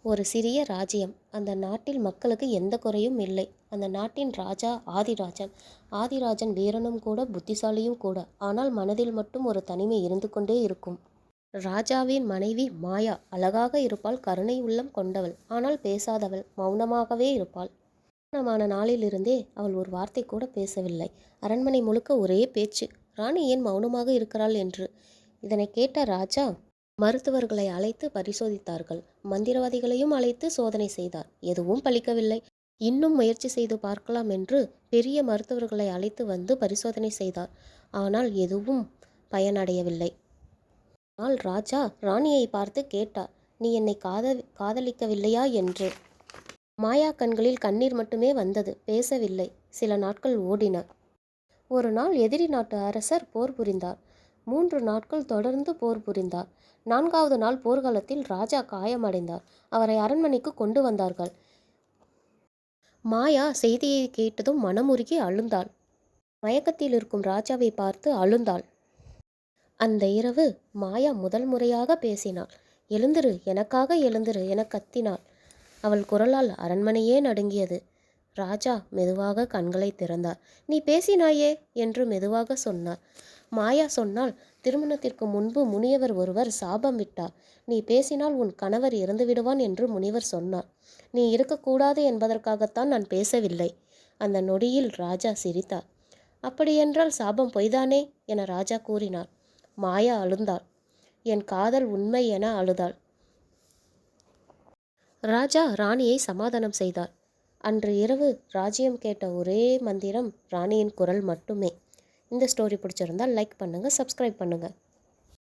ஒரு சிறிய ராஜ்யம். அந்த நாட்டில் மக்களுக்கு எந்த குறையும் இல்லை. அந்த நாட்டின் ராஜா ஆதிராஜன். ஆதிராஜன் வீரனும் கூட, புத்திசாலியும் கூட. ஆனால் மனதில் மட்டும் ஒரு தனிமை இருந்து கொண்டே இருக்கும். ராஜாவின் மனைவி மாயா அழகாக இருப்பாள், கருணை உள்ளம் கொண்டவள். ஆனால் பேசாதவள், மௌனமாகவே இருப்பாள். திருமணமான நாளிலிருந்தே அவள் ஒரு வார்த்தை கூட பேசவில்லை. அரண்மனை முழுக்க ஒரே பேச்சு, ராணி ஏன் மௌனமாக இருக்கிறாள் என்று. இதனை கேட்ட ராஜா மருத்துவர்களை அழைத்து பரிசோதித்தார்கள். மந்திரவாதிகளையும் அழைத்து சோதனை செய்தார். எதுவும் பலிக்கவில்லை. இன்னும் முயற்சி செய்து பார்க்கலாம் என்று பெரிய மருத்துவர்களை அழைத்து வந்து பரிசோதனை செய்தார். ஆனால் எதுவும் பயனடையவில்லை. ஆனால் ராஜா ராணியை பார்த்து கேட்டார், நீ என்னை காதலிக்கவில்லையா என்று. மாயா கண்களில் கண்ணீர் மட்டுமே வந்தது, பேசவில்லை. சில நாட்கள் ஓடின. ஒரு நாள் எதிரி நாட்டு அரசர் போர் புரிந்தார். 3 நாட்கள் தொடர்ந்து போர் புரிந்தார். 4வது நாள் போர்க்களத்தில் ராஜா காயமடைந்தார். அவரை அரண்மனைக்கு கொண்டு வந்தார்கள். மாயா செய்தியை கேட்டதும் மனமுருகி அழுந்தாள். மயக்கத்தில் இருக்கும் ராஜாவை பார்த்து அழுந்தாள். அந்த இரவு மாயா முதல் முறையாக பேசினாள். எழுந்திரு, எனக்காக எழுந்திரு என கத்தினாள். அவள் குரலால் அரண்மனையே நடுங்கியது. ராஜா மெதுவாக கண்களை திறந்தார். நீ பேசினாயே என்று மெதுவாக சொன்னார். மாயா சொன்னால், திருமணத்திற்கு முன்பு முனியவர் ஒருவர் சாபம் விட்டார். நீ பேசினால் உன் கணவர் இறந்து விடுவான் என்று முனிவர் சொன்னார். நீ இருக்கக்கூடாது என்பதற்காகத்தான் நான் பேசவில்லை. அந்த நொடியில் ராஜா சிரித்தார். அப்படியென்றால் சாபம் பொய்தானே என ராஜா கூறினார். மாயா அழுந்தாள். என் காதல் உண்மை என அழுதாள். ராஜா ராணியை சமாதானம் செய்தார். அன்று இரவு ராஜ்யம் கேட்ட ஒரே மந்திரம் ராணியின் குரல் மட்டுமே. இந்த ஸ்டோரி பிடிச்சிருந்தால் லைக் பண்ணுங்கள், சப்ஸ்கிரைப் பண்ணுங்கள்.